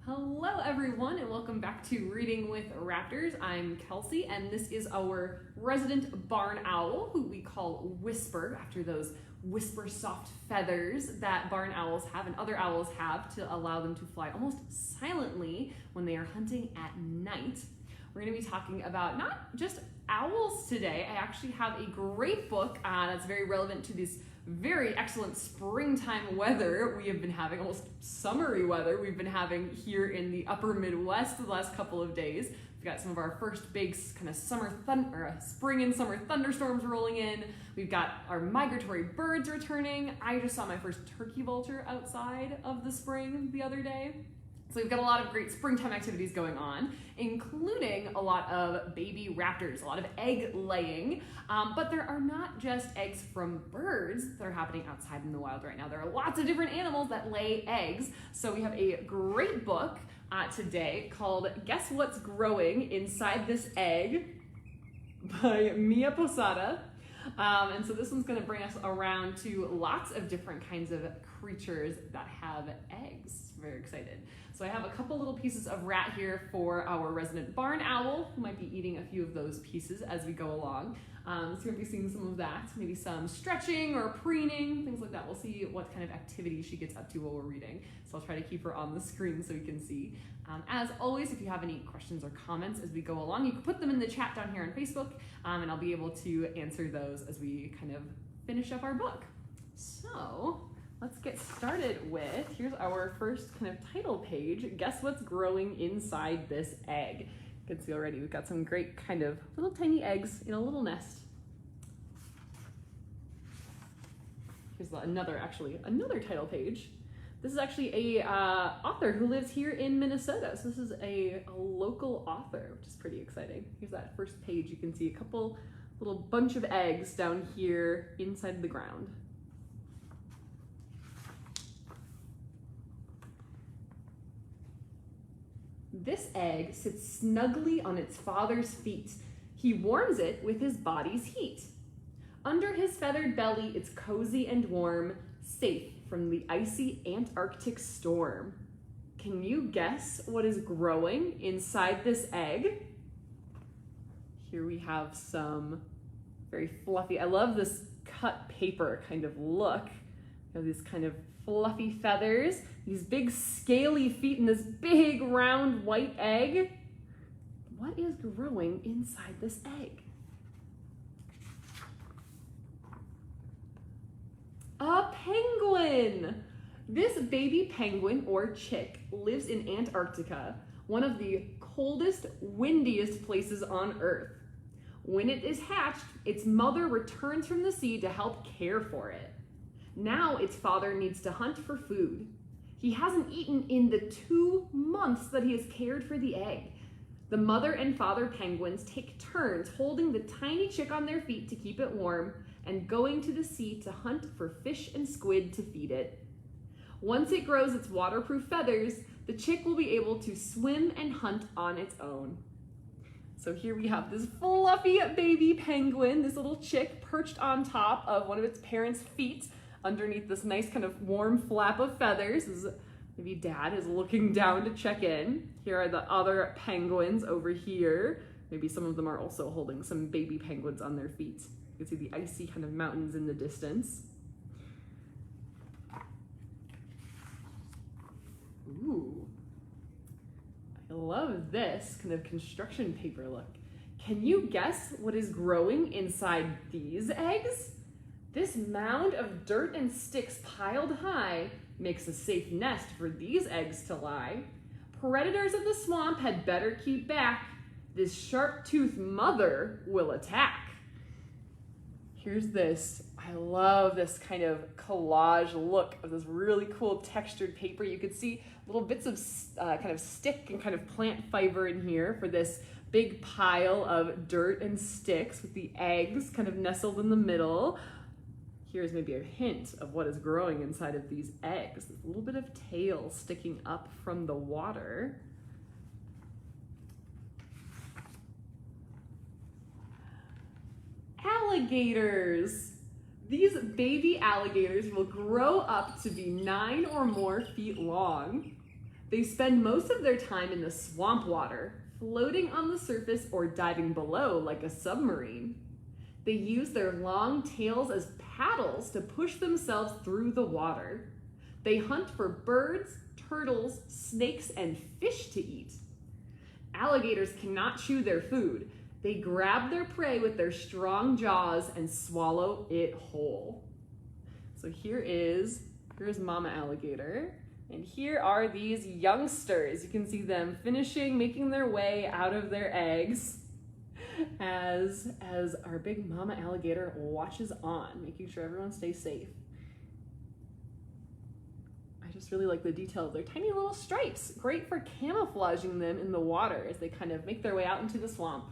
Hello everyone and welcome back to Reading with Raptors. I'm Kelsey and this is our resident barn owl who we call Whisper after those whisper soft feathers that barn owls have and other owls have to allow them to fly almost silently when they are hunting at night. We're going to be talking about not just owls today. I actually have a great book that's very relevant to this very excellent springtime weather we have been having, almost summery weather we've been having here in the upper Midwest the last couple of days. We've got some of our first big kind of spring and summer thunderstorms rolling in. We've got our migratory birds returning. I just saw my first turkey vulture outside of the spring the other day. So we've got a lot of great springtime activities going on, including a lot of baby raptors, a lot of egg laying, but there are not just eggs from birds that are happening outside in the wild right now. There are lots of different animals that lay eggs. So we have a great book today called Guess What's Growing Inside This Egg by Mia Posada. And so this one's going to bring us around to lots of different kinds of creatures that have eggs. Very excited. So I have a couple little pieces of rat here for our resident barn owl, who might be eating a few of those pieces as we go along. So you're going to be seeing some of that, maybe some stretching or preening, things like that. We'll see what kind of activity she gets up to while we're reading. So I'll try to keep her on the screen so you can see. As always, if you have any questions or comments as we go along, you can put them in the chat down here on Facebook, and I'll be able to answer those as we kind of finish up our book. So let's get started with, here's our first kind of title page, Guess What's Growing Inside This Egg. You can see already we've got some great kind of little tiny eggs in a little nest. Here's another title page. This is actually a author who lives here in Minnesota. So this is a local author, which is pretty exciting. Here's that first page. You can see a couple little bunch of eggs down here inside the ground. This egg sits snugly on its father's feet. He warms it with his body's heat. Under his feathered belly, it's cozy and warm, safe from the icy Antarctic storm. Can you guess what is growing inside this egg? Here we have some very fluffy, I love this cut paper kind of look. You have these kind of fluffy feathers, these big scaly feet, and this big round white egg. What is growing inside this egg? A penguin! This baby penguin, or chick, lives in Antarctica, one of the coldest, windiest places on Earth. When it is hatched, its mother returns from the sea to help care for it. Now its father needs to hunt for food. He hasn't eaten in the 2 months that he has cared for the egg. The mother and father penguins take turns holding the tiny chick on their feet to keep it warm and going to the sea to hunt for fish and squid to feed it. Once it grows its waterproof feathers, the chick will be able to swim and hunt on its own. So here we have this fluffy baby penguin, this little chick perched on top of one of its parents' feet underneath this nice kind of warm flap of feathers. Maybe dad is looking down to check in. Here are the other penguins over here. Maybe some of them are also holding some baby penguins on their feet. You can see the icy kind of mountains in the distance. Ooh, I love this kind of construction paper look. Can you guess what is growing inside these eggs? This mound of dirt and sticks piled high makes a safe nest for these eggs to lie. Predators of the swamp had better keep back. This sharp-toothed mother will attack. Here's this, I love this kind of collage look of this really cool textured paper. You could see little bits of kind of stick and kind of plant fiber in here for this big pile of dirt and sticks with the eggs kind of nestled in the middle. Here's maybe a hint of what is growing inside of these eggs. There's a little bit of tail sticking up from the water. Alligators. These baby alligators will grow up to be 9 or more feet long. They spend most of their time in the swamp water, floating on the surface or diving below like a submarine. They use their long tails as paddles to push themselves through the water. They hunt for birds, turtles, snakes, and fish to eat. Alligators cannot chew their food. They grab their prey with their strong jaws and swallow it whole. So here's Mama Alligator. And here are these youngsters. You can see them making their way out of their eggs as our big Mama Alligator watches on, making sure everyone stays safe. I just really like the detail of their tiny little stripes. Great for camouflaging them in the water as they kind of make their way out into the swamp.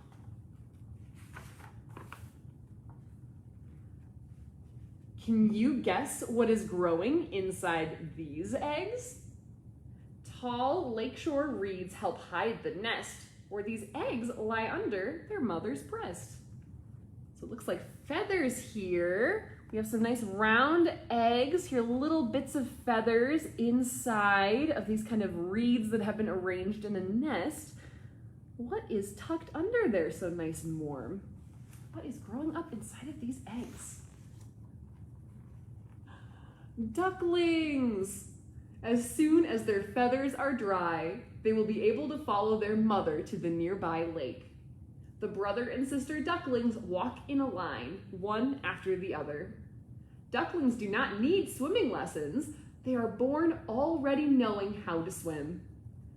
Can you guess what is growing inside these eggs? Tall lakeshore reeds help hide the nest, where these eggs lie under their mother's breast. So it looks like feathers here. We have some nice round eggs here, little bits of feathers inside of these kind of reeds that have been arranged in a nest. What is tucked under there so nice and warm? What is growing up inside of these eggs? Ducklings! As soon as their feathers are dry, they will be able to follow their mother to the nearby lake. The brother and sister ducklings walk in a line, one after the other. Ducklings do not need swimming lessons. They are born already knowing how to swim.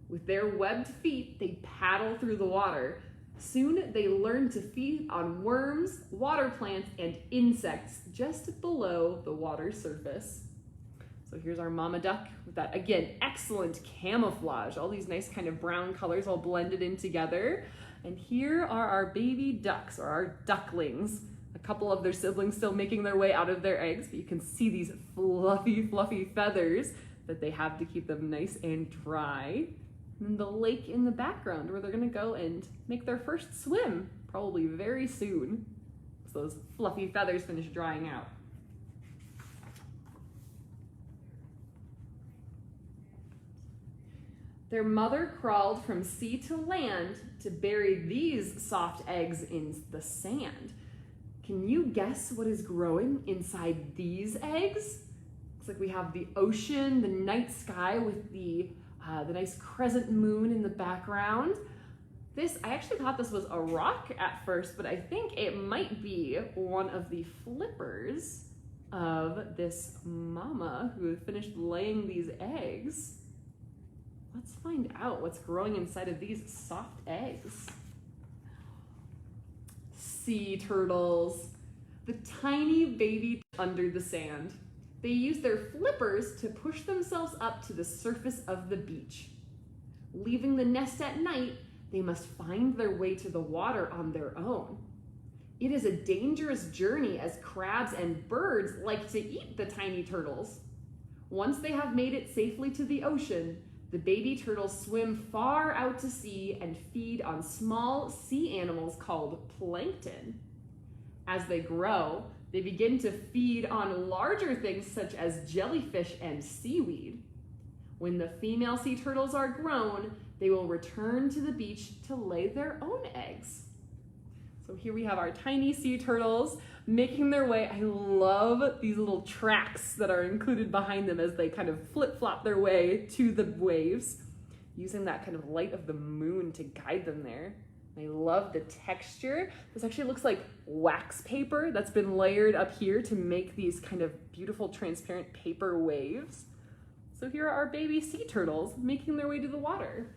With their webbed feet, they paddle through the water. Soon they learn to feed on worms, water plants, and insects just below the water surface. So here's our mama duck with that, again, excellent camouflage. All these nice kind of brown colors all blended in together. And here are our baby ducks, or our ducklings. A couple of their siblings still making their way out of their eggs, but you can see these fluffy, fluffy feathers that they have to keep them nice and dry. And then the lake in the background where they're gonna go and make their first swim, probably very soon. So those fluffy feathers finish drying out. Their mother crawled from sea to land to bury these soft eggs in the sand. Can you guess what is growing inside these eggs? Looks like we have the ocean, the night sky with the nice crescent moon in the background. I actually thought this was a rock at first, but I think it might be one of the flippers of this mama who finished laying these eggs. Let's find out what's growing inside of these soft eggs. Sea turtles, the tiny baby under the sand. They use their flippers to push themselves up to the surface of the beach. Leaving the nest at night, they must find their way to the water on their own. It is a dangerous journey as crabs and birds like to eat the tiny turtles. Once they have made it safely to the ocean, the baby turtles swim far out to sea and feed on small sea animals called plankton. As they grow, they begin to feed on larger things such as jellyfish and seaweed. When the female sea turtles are grown, they will return to the beach to lay their own eggs. So here we have our tiny sea turtles making their way. I love these little tracks that are included behind them as they kind of flip-flop their way to the waves, using that kind of light of the moon to guide them there. I love the texture. This actually looks like wax paper that's been layered up here to make these kind of beautiful transparent paper waves. So here are our baby sea turtles making their way to the water.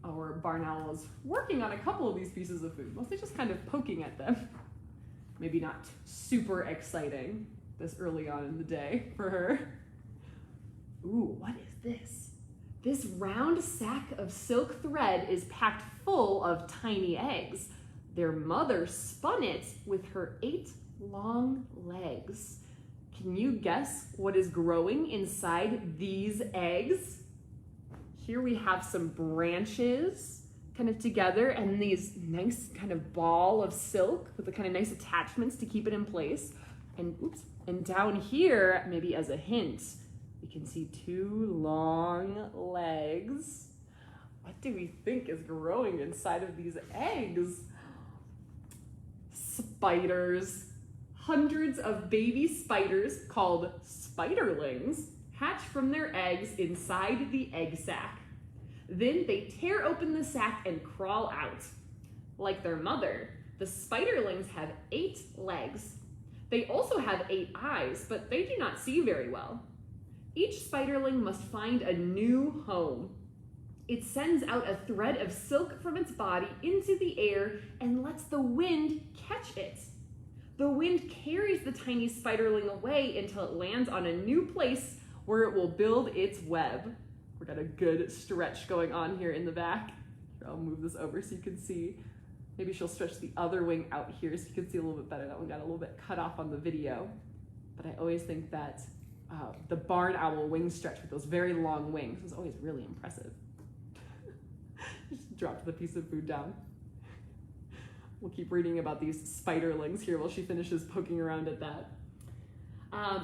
Our barn owl is working on a couple of these pieces of food, mostly just kind of poking at them. Maybe not super exciting this early on in the day for her. Ooh, what is this? This round sack of silk thread is packed full of tiny eggs. Their mother spun it with her 8 long legs. Can you guess what is growing inside these eggs? Here we have some branches kind of together and these nice kind of ball of silk with the kind of nice attachments to keep it in place. And down here, maybe as a hint, We can see two long legs. What do we think is growing inside of these eggs? Spiders. Hundreds of baby spiders called spiderlings hatch from their eggs inside the egg sac. Then they tear open the sac and crawl out. Like their mother, the spiderlings have 8 legs. They also have 8 eyes, but they do not see very well. Each spiderling must find a new home. It sends out a thread of silk from its body into the air and lets the wind catch it. The wind carries the tiny spiderling away until it lands on a new place where it will build its web. We've got a good stretch going on here in the back. Here, I'll move this over so you can see. Maybe she'll stretch the other wing out here so you can see a little bit better. That one got a little bit cut off on the video. But I always think that the barn owl wing stretch with those very long wings is always really impressive. Just dropped the piece of food down. We'll keep reading about these spiderlings here while she finishes poking around at that.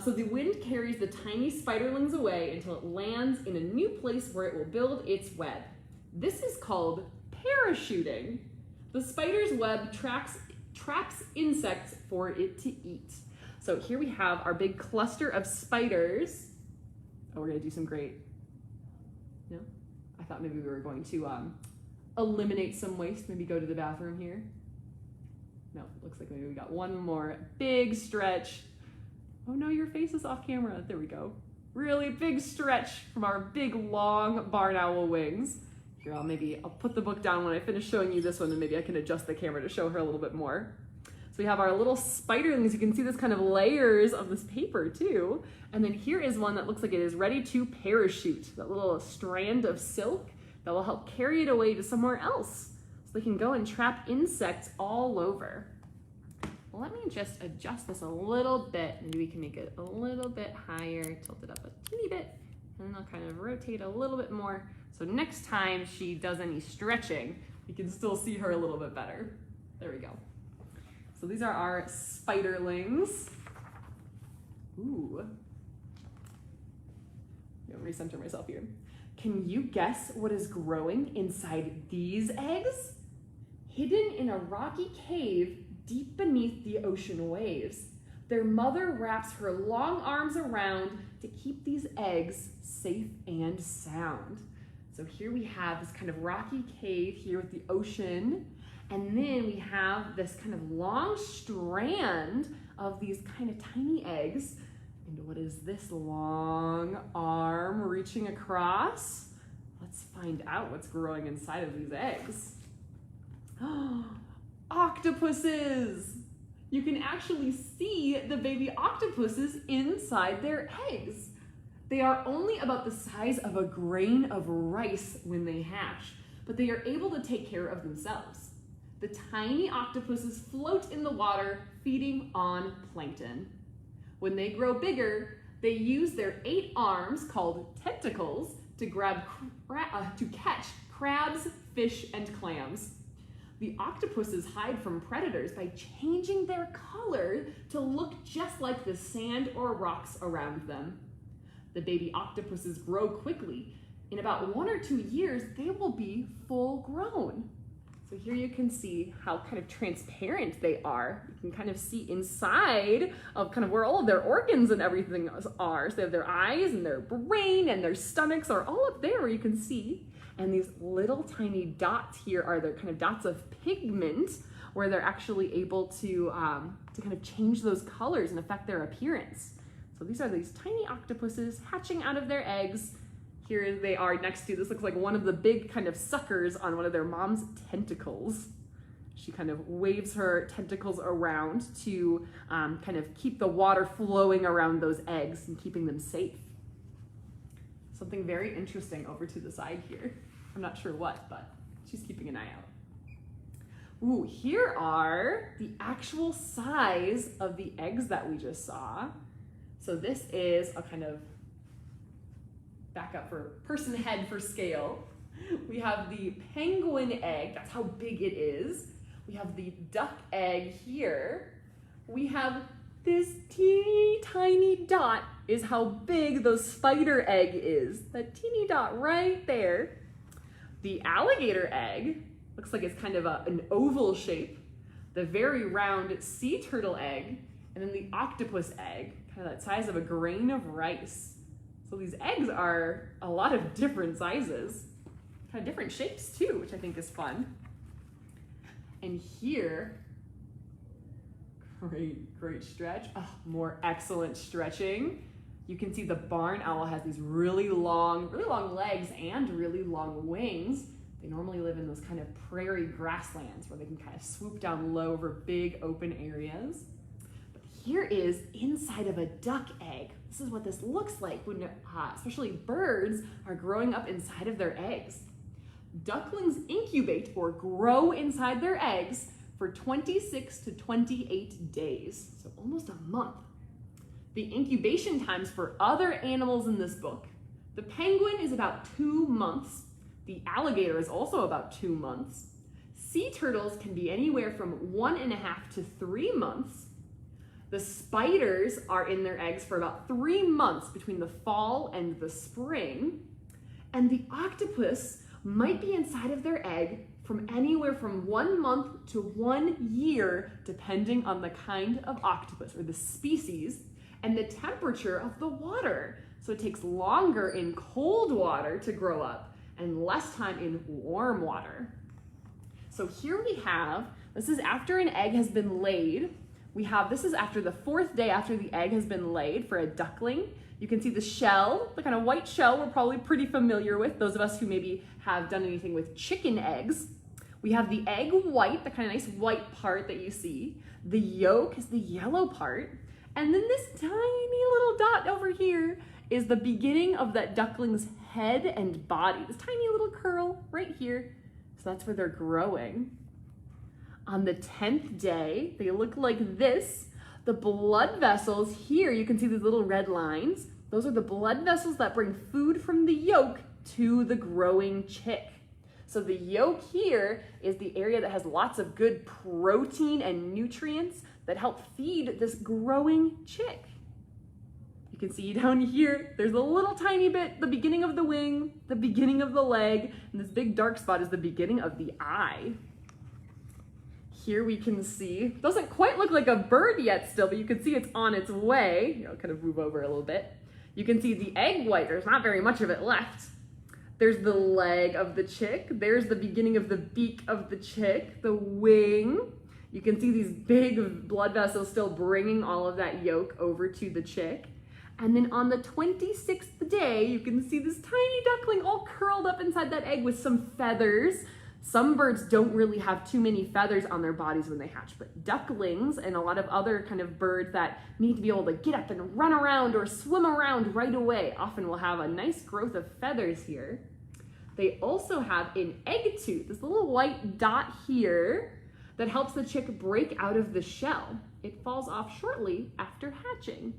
So the wind carries the tiny spiderlings away until it lands in a new place where it will build its web. This is called parachuting. The spider's web traps insects for it to eat. So here we have our big cluster of spiders. Oh, we're gonna do some great, no? I thought maybe we were going to eliminate some waste, maybe go to the bathroom here. No, looks like maybe we got one more big stretch. Oh no, your face is off camera. There we go. Really big stretch from our big long barn owl wings. Here, I'll put the book down when I finish showing you this one, and maybe I can adjust the camera to show her a little bit more. So we have our little spiderlings. You can see this kind of layers of this paper too. And then here is one that looks like it is ready to parachute. That little strand of silk that will help carry it away to somewhere else. So they can go and trap insects all over. Well, let me just adjust this a little bit. Maybe we can make it a little bit higher, tilt it up a teeny bit, and then I'll kind of rotate a little bit more. So next time she does any stretching, we can still see her a little bit better. There we go. So these are our spiderlings. Ooh. I'm gonna recenter myself here. Can you guess what is growing inside these eggs? Hidden in a rocky cave deep beneath the ocean waves, their mother wraps her long arms around to keep these eggs safe and sound. So here we have this kind of rocky cave here with the ocean, and then we have this kind of long strand of these kind of tiny eggs. And what is this long arm reaching across? Let's find out what's growing inside of these eggs. Octopuses! You can actually see the baby octopuses inside their eggs. They are only about the size of a grain of rice when they hatch, but they are able to take care of themselves. The tiny octopuses float in the water, feeding on plankton. When they grow bigger, they use their 8 arms, called tentacles, to catch crabs, fish, and clams. The octopuses hide from predators by changing their color to look just like the sand or rocks around them. The baby octopuses grow quickly. In about 1 or 2 years, they will be full grown. So here you can see how kind of transparent they are. You can kind of see inside of kind of where all of their organs and everything are. So they have their eyes and their brain and their stomachs are all up there where you can see. And these little tiny dots here are their kind of dots of pigment where they're actually able to kind of change those colors and affect their appearance. So these are these tiny octopuses hatching out of their eggs. Here they are next to, this looks like one of the big kind of suckers on one of their mom's tentacles. She kind of waves her tentacles around to kind of keep the water flowing around those eggs and keeping them safe. Something very interesting over to the side here. I'm not sure what, but she's keeping an eye out. Ooh, here are the actual size of the eggs that we just saw. So this is a kind of back up for person head for scale. We have the penguin egg, that's how big it is. We have the duck egg here. We have This teeny tiny dot is how big the spider egg is. That teeny dot right there. The alligator egg looks like it's kind of an oval shape. The very round sea turtle egg, and then the octopus egg, kind of that size of a grain of rice. So these eggs are a lot of different sizes, kind of different shapes too, which I think is fun. And here, great stretch. Oh, more excellent stretching. You can see the barn owl has these really long legs and really long wings. They normally live in those kind of prairie grasslands where they can kind of swoop down low over big open areas. But here is inside of a duck egg. This is what this looks like when especially birds are growing up inside of their eggs. Ducklings incubate or grow inside their eggs for 26 to 28 days, so almost a month. The incubation times for other animals in this book: the penguin is about 2 months. The alligator is also about 2 months. Sea turtles can be anywhere from 1.5 to 3 months. The spiders are in their eggs for about 3 months between the fall and the spring. And the octopus might be inside of their egg from anywhere from 1 month to 1 year, depending on the kind of octopus or the species and the temperature of the water. So it takes longer in cold water to grow up and less time in warm water. So here we have, this is after an egg has been laid. This is after the 4th day after the egg has been laid for a duckling. You can see the shell, the kind of white shell we're probably pretty familiar with, those of us who maybe have done anything with chicken eggs. We have the egg white, the kind of nice white part that you see. The yolk is the yellow part. And then this tiny little dot over here is the beginning of that duckling's head and body. This tiny little curl right here. So that's where they're growing. On the 10th day, they look like this. The blood vessels here, you can see these little red lines. Those are the blood vessels that bring food from the yolk to the growing chick. So the yolk here is the area that has lots of good protein and nutrients that help feed this growing chick. You can see down here, there's a little tiny bit, the beginning of the wing, the beginning of the leg, and this big dark spot is the beginning of the eye. Here we can see, doesn't quite look like a bird yet still, but you can see it's on its way. Here, I'll kind of move over a little bit. You can see the egg white, there's not very much of it left. There's the leg of the chick. There's the beginning of the beak of the chick, the wing. You can see these big blood vessels still bringing all of that yolk over to the chick. And then on the 26th day, you can see this tiny duckling all curled up inside that egg with some feathers. Some birds don't really have too many feathers on their bodies when they hatch, but ducklings and a lot of other kind of birds that need to be able to get up and run around or swim around right away often will have a nice growth of feathers here. They also have an egg tooth, this little white dot here that helps the chick break out of the shell. It falls off shortly after hatching.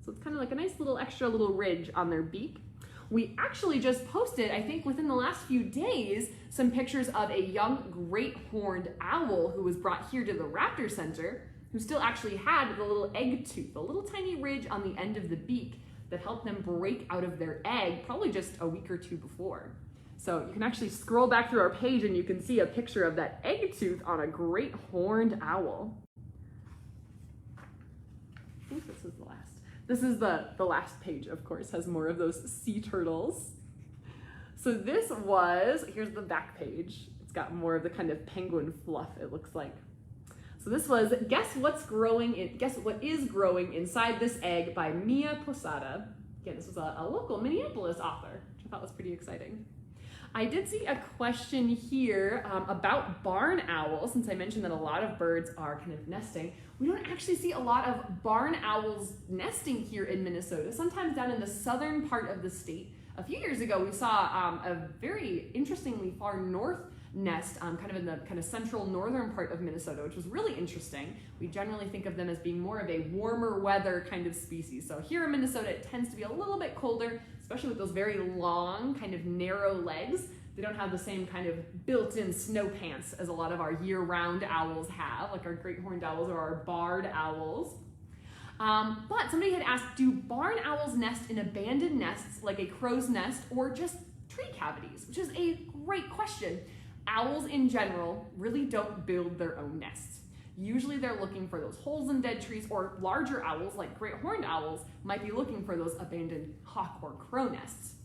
So it's kind of like a nice little extra little ridge on their beak. We actually just posted, I think within the last few days, some pictures of a young great horned owl who was brought here to the Raptor Center, who still actually had the little egg tooth, a little tiny ridge on the end of the beak that helped them break out of their egg probably just a week or two before. So you can actually scroll back through our page and you can see a picture of that egg tooth on a great horned owl. I think this is the last. This is the last page, of course, has more of those sea turtles. So this was, here's the back page. It's got more of the kind of penguin fluff, it looks like. So this was Guess What is Growing Inside This Egg by Mia Posada. Again, this was a local Minneapolis author, which I thought was pretty exciting. I did see a question here about barn owls, since I mentioned that a lot of birds are kind of nesting. We don't actually see a lot of barn owls nesting here in Minnesota. Sometimes down in the southern part of the state. A few years ago, we saw a very interestingly far north nest, kind of in the kind of central northern part of Minnesota, which was really interesting. We generally think of them as being more of a warmer weather kind of species. So here in Minnesota, it tends to be a little bit colder, especially with those very long, kind of narrow legs. They don't have the same kind of built-in snow pants as a lot of our year-round owls have, like our great horned owls or our barred owls. But somebody had asked, do barn owls nest in abandoned nests like a crow's nest or just tree cavities? Which is a great question. Owls in general really don't build their own nests. Usually they're looking for those holes in dead trees, or larger owls like great horned owls might be looking for those abandoned hawk or crow nests.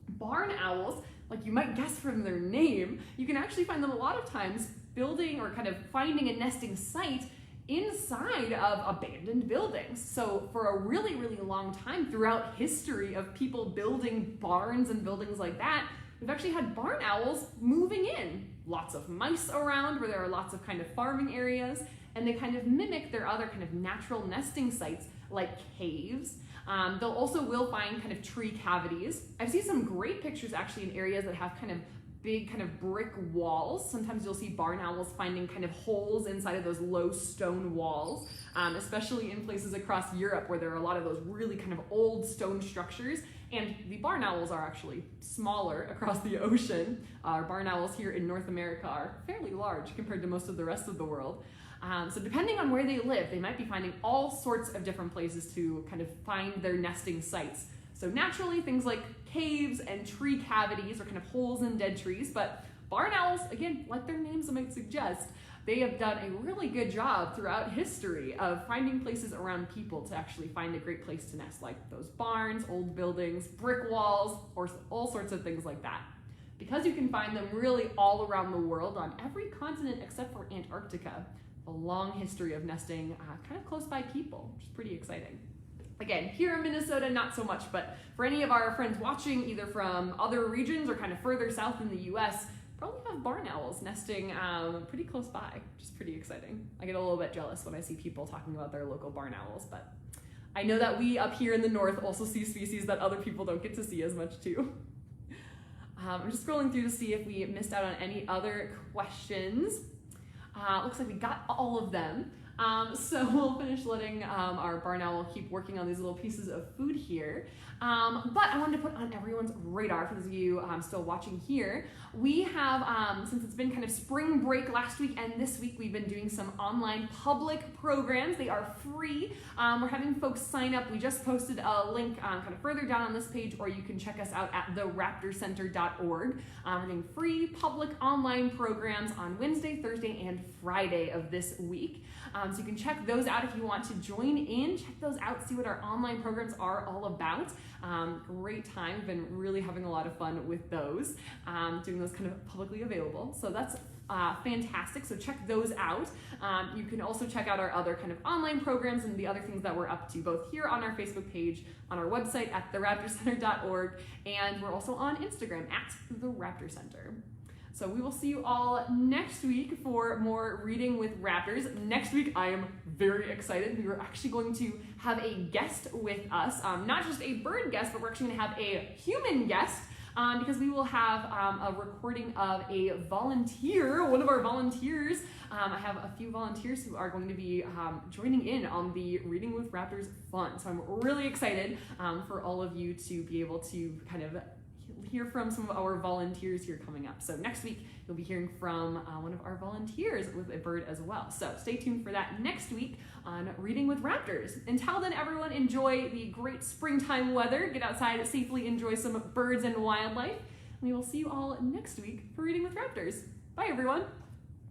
Barn owls, like you might guess from their name, you can actually find them a lot of times building or kind of finding a nesting site inside of abandoned buildings. So for a really, really long time throughout history of people building barns and buildings like that, we've actually had barn owls moving in. Lots of mice around where there are lots of kind of farming areas, and they kind of mimic their other kind of natural nesting sites like caves. They'll also will find kind of tree cavities. I've seen some great pictures actually in areas that have kind of big kind of brick walls. Sometimes you'll see barn owls finding kind of holes inside of those low stone walls, especially in places across Europe where there are a lot of those really kind of old stone structures. And the barn owls are actually smaller across the ocean. Our barn owls here in North America are fairly large compared to most of the rest of the world. So depending on where they live, they might be finding all sorts of different places to kind of find their nesting sites. So naturally, things like caves and tree cavities or kind of holes in dead trees, but barn owls, again, like their names might suggest, they have done a really good job throughout history of finding places around people to actually find a great place to nest, like those barns, old buildings, brick walls, or all sorts of things like that. Because you can find them really all around the world on every continent except for Antarctica, a long history of nesting kind of close by people, which is pretty exciting. Again, here in Minnesota, not so much, but for any of our friends watching either from other regions or kind of further south in the US, probably have barn owls nesting pretty close by, which is pretty exciting. I get a little bit jealous when I see people talking about their local barn owls, but I know that we up here in the north also see species that other people don't get to see as much too. I'm just scrolling through to see if we missed out on any other questions. Looks like we got all of them. So we'll finish letting our barn owl keep working on these little pieces of food here. But I wanted to put on everyone's radar, for those of you still watching here, we have, since it's been kind of spring break last week and this week, we've been doing some online public programs. They are free. We're having folks sign up. We just posted a link kind of further down on this page, or you can check us out at theraptorcenter.org. We're doing free public online programs on Wednesday, Thursday, and Friday of this week. So you can check those out if you want to join in. Check those out, see what our online programs are all about. Great time. We've been really having a lot of fun with those, doing those kind of publicly available. So that's fantastic. So check those out. You can also check out our other kind of online programs and the other things that we're up to, both here on our Facebook page, on our website at theraptorcenter.org, and we're also on Instagram at the Raptor Center. So we will see you all next week for more Reading with Raptors. Next week, I am very excited. We are actually going to have a guest with us, not just a bird guest, but we're actually going to have a human guest, because we will have a recording of a volunteer, one of our volunteers. I have a few volunteers who are going to be joining in on the Reading with Raptors fun. So I'm really excited for all of you to be able to kind of hear from some of our volunteers here coming up. So next week, you'll be hearing from one of our volunteers with a bird as well. So stay tuned for that next week on Reading with Raptors. Until then, everyone, enjoy the great springtime weather. Get outside safely, enjoy some birds and wildlife. We will see you all next week for Reading with Raptors. Bye, everyone.